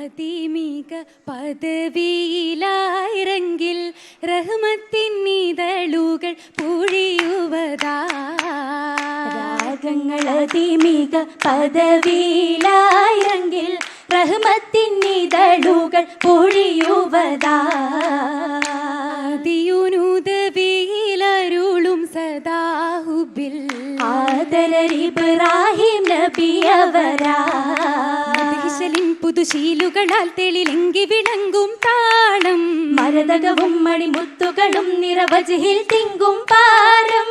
അതിമിക പദവിയിലായിരങ്കിൽ റഹ്മത്തിൻ നിഴലുകൾ പൊഴിയുവതാ. രാഗങ്ങൾ അതിമിക പദവിയിലായിരങ്കിൽ റഹ്മത്തിൻ നിഴലുകൾ പൊഴിയുവതാ. അതിയുനുദവിയിലരുളും സദാഹുബിൽ ആദരരിബ്രാഹിം നബിയവരാ. പുതുശീലുകളാൽ തെളിലെങ്കി വിളങ്ങും താളം മരതകവും മണിമുത്തുകളും നിറവജിൽ തിങ്കും പാരം.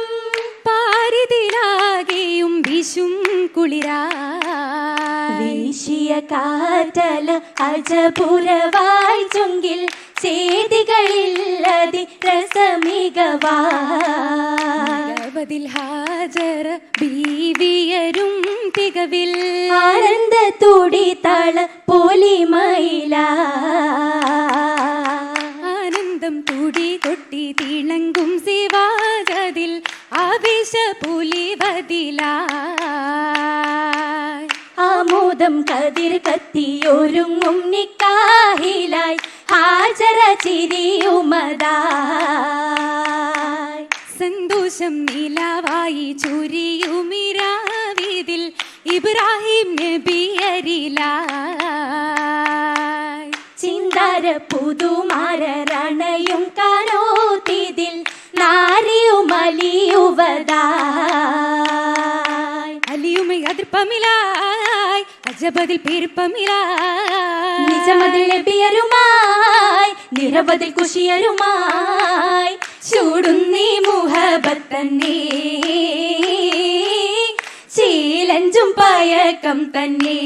പാരിതിലാകെയും വിശും കുളിരാ വീശിയ കാറ്റല അജപുരവായി ചുങ്കിൽ ചേതികളില്ലതി രസമികവാതിൽ ഹാജറ ബീവിയരും തികവിൽ ആനന്ദ തുടി തള പൊലിമയില ആനന്ദം തുടി കൊട്ടി തിളങ്ങും സിവാജതിൽ ആവേശ പുലിവതില ആമോദം കതിർ കത്തിയൊരുങ്ങും നിക്കാഹിലായി ഹാജറ ചിരിയുമതായി. സന്തോഷം നിലവായി ചുരിയുമിരാവിതിൽ ഇബ്രാഹിം നബിയരിലായി. ചിന്താര പുതുമാരണയും കാണോതിൽ നാരിയുമലിയുവതായി. അലിയുമൈ അതിർപ്പമിലായി അജബതിൽ പെരുപ്പമിലായി നിജമതിൽ നബിയരുമായി നിരവധി കുഷിയരുമായി ചൂടുന്നീ മുഹബത്തന്നെ ശീലഞ്ചും പയക്കം തന്നെ.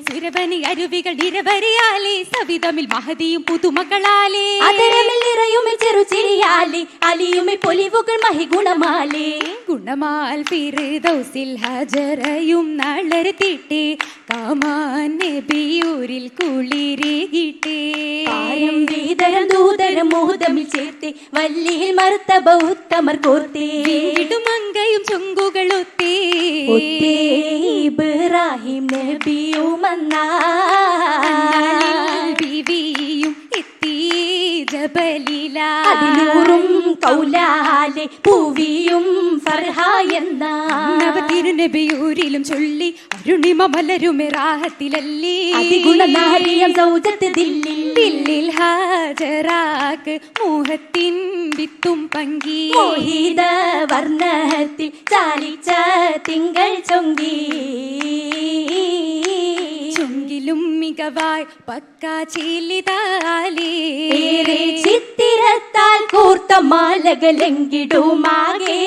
സുരവനി അരുവികൾ നിരവരിയാലേ സവിതമിൽ മഹതിയും പുതുമകളാലേ അതരമിൽ നിറയുമിൽ ചെറുചിരിയാലേ അലിയുമിൽ പൊലിവുകൾ മഹിഗുണമാലേ. ഗുണമാൽ ഫിർദൗസിൽ ഹജറയും നളർത്തിട്ടേ കാമാൻ നബിയൂരിൽ കുളിരേകിട്ടേ. പായം വീതരം ദൂതരം മോഹതമിൽ ചേർത്തേ വല്ലിയിൽ മർത്തബ ഉത്തമർ കോർത്തേ. വീടുമങ്കയും ചൊങ്കുകളൊത്തേ ഇബ്രാഹിം നബിയുമന്നാ ബിവിയും എത്തി ജബലില അതിലൂറും കൗലാലെ പൂവിയും ഫർഹായെന്ന തിരുനബിയൂരിലും ചൊല്ലി അരുണിമ മലരുമെ റാഹത്തിലല്ലേ അതിഗുണനാരിയം സൗജത്ത് ദില്ലിൽ ദില്ലിൽ ഹാജറാക്ക് മോഹത്തിൻ വിത്തും പങ്കി മോഹിത വർണ്ണത്തിൽ ചാലിച്ച തിങ്കൾ ചൊങ്കി ചൊങ്കിലും മികവായി പക്കാ ചീലിതാലേ ചിത്തിരത്താൽ കൂർത്ത മാലകളെങ്കിടുമാകെ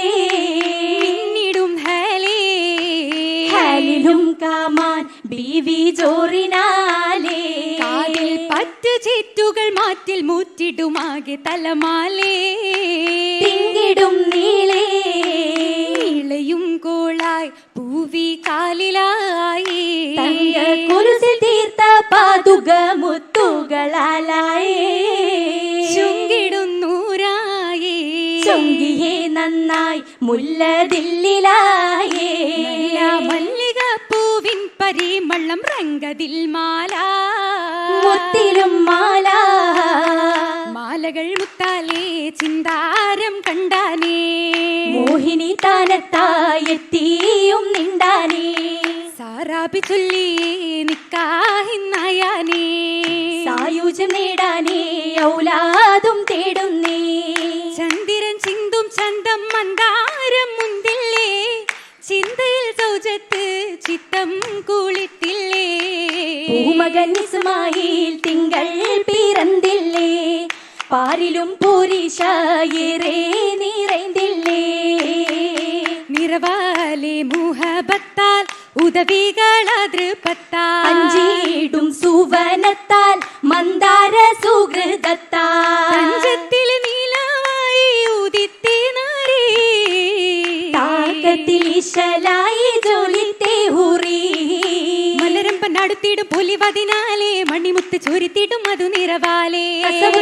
പിന്നിടും ഹാലിലും കാമാൻ ബീവി ജോറിനാലേ കാതിൽ പറ്റ് ചീറ്റുകൾ മാറ്റിൽ മൂറ്റിടുമാകെ തലമാലേ തിങ്ങിടും നീളേ നീളയും കോളായി പൂവി കാലിലായി കുരിശിൽ തീർത്ത പാതുക മുത്തുകളാലായേ ചുങ്കിടുന്നൂരായേ ചൊങ്കിയേ നന്നായി മുല്ലദില്ലിലായേ മല്ലിക പൂവിൻ പരിമളം രംഗതിൽ മാല മുത്തിലും മാല മാലകൾ മുത്താലേ ചിന്താരം കണ്ടാനേ മോഹിനി താനത്തായെത്തിയും നിണ്ടാനേ സാറാബി ചൊല്ലിയേ നിക്കാഹിന്നായാനേ സായുജ്യം നേടാനേ ഔലാദും തേടുന്നേ ചന്ദ്രൻ ചിന്തും ചന്തം മന്ദാരം മുന്തില്ലേ ചിന്തയിൽ സൗജത്ത് ചിത്തം കുളിത്തില്ലേ പൂമകൻ ഇസ്മായിൽ തിങ്കൾ പിറന്നില്ലേ പാരിലും പൂരിശയേറെ നിറൈന്തില്ലേ നിറവാലെ മുഹബത്താൽ ഉദവികൾ അതൃപ്പത്താൽ അഞ്ചിടും സുവനത്താൽ മന്ദാര സുഹൃതത്താൽ പഞ്ചത്തിൽ നീലമായി ഉദിത്തേ നാരേ താകത്തിൽ ഇശലായി ജോലിത്തെ ഹുറി മലരമ്പൻ അടുത്തിടും പൊലിവതിനാലേ മണിമുത്ത് ചൊരിത്തിടും മധു നിറവാലേ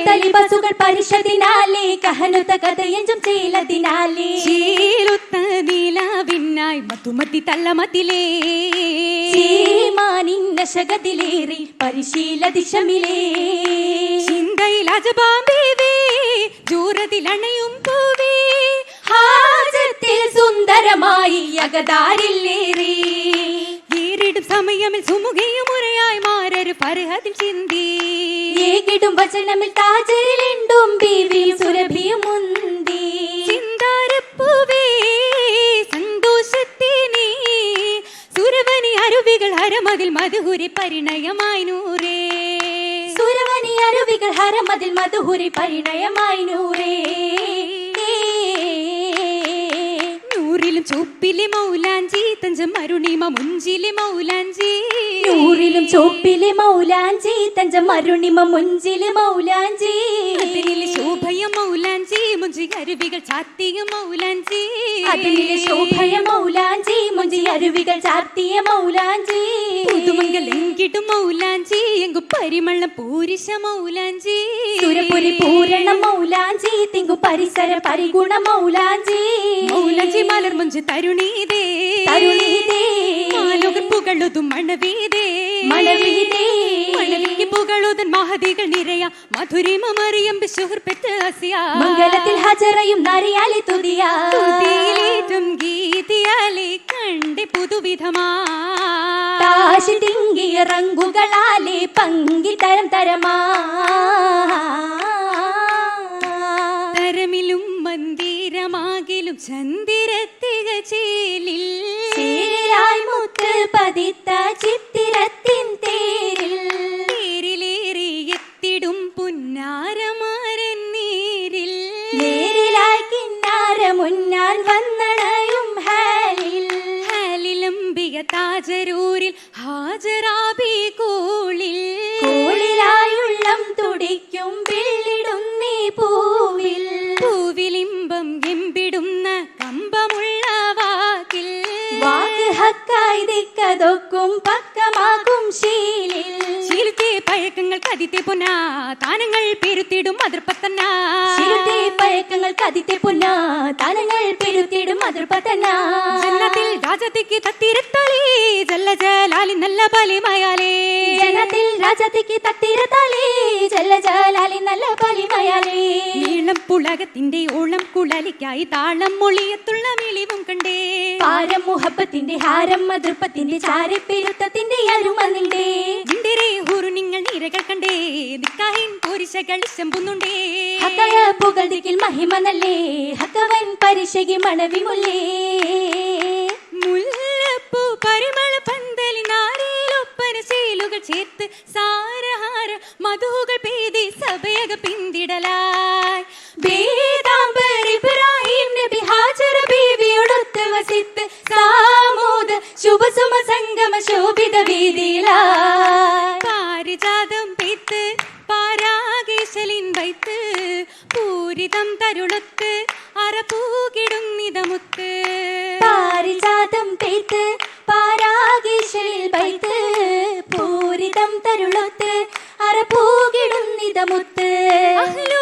തലിബസുകൾ പരിഷത്തിനാലേ കഹനുത്ത കഥയഞ്ചും ചെയ്ലതിനാലേ ചീലുത്ത നീലാവിനായി മധുമതി തല്ലമതിലേ ഇന്നശകത്തിലേറി പരിശീലദിശമിലേ ചിന്തയിൽ അജബാമ്പേവേ ജൂറതിൽ അണയും പൂവേ ഹാജത്തിൽ സുന്ദരമായി അകതാരില്ലേറി ഏറിടും സമയമിൽ സുമുഖയും മുറയായി മാറൊരു ഫർഹദിൽ ചിന്തി ഏകിടും വചനമിൽ താജരിലുണ്ടും ബീവിയും സുരഭിയും മുന്തി ചിന്താരപ്പൂവേ സന്തോഷത്തിനീ സുരവനി അരുവികൾ ഹരമതിൽ മധുഹുരി പരിണയമായി നൂറേ സുരവനി അരുവികൾ ഹരമതിൽ മധുഹുരി പരിണയമായി നൂറേ നൂറിലും ചുപ്പിലെ മൗലാഞ്ചി തഞ്ചം അരുണിമ മുഞ്ചിലെ മൗലാഞ്ചി നൂറിലും ചോപ്പിലെ മൗലാഞ്ചി തഞ്ചം അരുണിമ മുഞ്ചിലെ മൗലാഞ്ചി അതിനിലെ ശോഭയ മൗലാഞ്ചി മുഞ്ചി അരുവികൾ ചാത്തിയ മൗലാഞ്ചി അതിനിലെ ശോഭയ മൗലാഞ്ചി മുഞ്ചി അരുവികൾ ചാർത്തിയ മൗലാഞ്ചി പുതുമംഗലെങ്കിടും മൗലാഞ്ചി എങ്കു പരിമളം പൂരിശ മൗലാഞ്ചി സുരപുരി പൂരണ മൗലാഞ്ചി തിങ്കു പരിസര പരിഗുണ മൗലാഞ്ചി മൗലാഞ്ചി മലർ മുഞ്ചി തരുണീതേ തരുണീതേ മാലോകർ പുകളുതും മണവീതേ മണവീതേ മണവിക്ക് പുകളുതൻ മഹതികൾ നിറയ മധുരിമ മറിയം ബിശുഹർ പെറ്റ് അസിയ മംഗളത്തിൽ ഹജറയും നരിയാലി തുതിയാ തുതിയിലേറ്റും ഗീതിയാലെ കണ്ട് പുതുവിധമാ താശി തിങ്ങിയ റങ്കുകളാലെ പങ്കി തരം തരമാ തരമിലും മന്ദിരമാകിലും ചന്ദിരത്തിക ചേലിൽ ചേലായി മുത്ത് പതിത്ത ചിത്തിരത്തിൻ തേരിൽ തേരിലേറി എത്തിടും പുന്നാരമാരൻ നീരിൽ നേരിലായി കിന്നാര മുന്നാൻ വന്നണയും ഹാലിൽ ഹാലിലംബിക താജരൂരിൽ ഹാജരാബി കോളിൽ കോളിലായുള്ളം തുടിക്കും പിള്ളിടുന്നീ പൂവിൽ പൂവിലിമ്പം എമ്പിടുന്ന കമ്പമുള്ള വാക്കിൽ വാക്ക് ഹക്കായി ദിക്കതൊക്കും പക്കമാകും ശീലിൽ ശീലത്തെ പഴക്കങ്ങൾ കതിത്തെ പൊന്നാ താനങ്ങൾ പെരുത്തിടും അതിർപ്പത്തന്ന ശിരത്തെ പഴക്കങ്ങൾ കതിത്തെ പൊന്നാ താനങ്ങൾ പെരുത്തിടും അതിർപ്പത്തന്ന ജന്നത്തിൽ രാജത്തിക്ക് തത്തിരത്തളി ജല്ല ജലാലി നല്ല ബലിമയാലേ ജനത്തിൽ രാജത്തിക്ക് തത്തിരത്താലേ ജല്ല ജലാലി നല്ല പലിമയാലേ നീളം പുളകത്തിന്റെ ഓളം കുളലിക്കായി താളം മൊളിയത്തുള്ള മിളിവും കണ്ടേ പാരം മുഹബത്തിന്റെ ഹാരം മധുർപ്പത്തിന്റെ ചാരപ്പെരുത്തത്തിന്റെ അരുമനിണ്ടേ ജിണ്ടിരെ ഹൂറു നിങ്ങൾ നിരകൾ കണ്ടേ നിക്കാഹിൻ പോരിശകൾ ശമ്പുന്നുണ്ടേ ഹക്കയ പുകൾ ദിക്കിൽ മഹിമ നല്ലേ ഹക്കവൻ പരിശകി മണവിമുല്ലേ മുല്ലപ്പൂ പരിമള പന്തലി നാരിലൊപ്പന ചേലുകൾ ചേർത്ത് സാരഹാര മധുകൾ പേതി സഭയക പിന്തിടലായി ബേദാംബർ ഇബ്രാഹിം നബി ഹാജറ ബീവിയോടൊത്ത് വസിത്ത് സാമൂദ ശുഭസുമ സംഗമ ശോഭിത വീതിയിലായി പാരിജാതം പെയ്ത്ത് പാരാകേശലിൻ വൈത്ത് പൂരിതം തരുളത്ത് അറപൂകിടുന്നിതമുത്ത് പാരിജാതം പെയ്ത്ത് പാരാകീശലിൽ പൈത്ത് പൂരിതം തരുളത്ത് അറപൂകിടുന്നിതമുത്ത് അഹ്ലു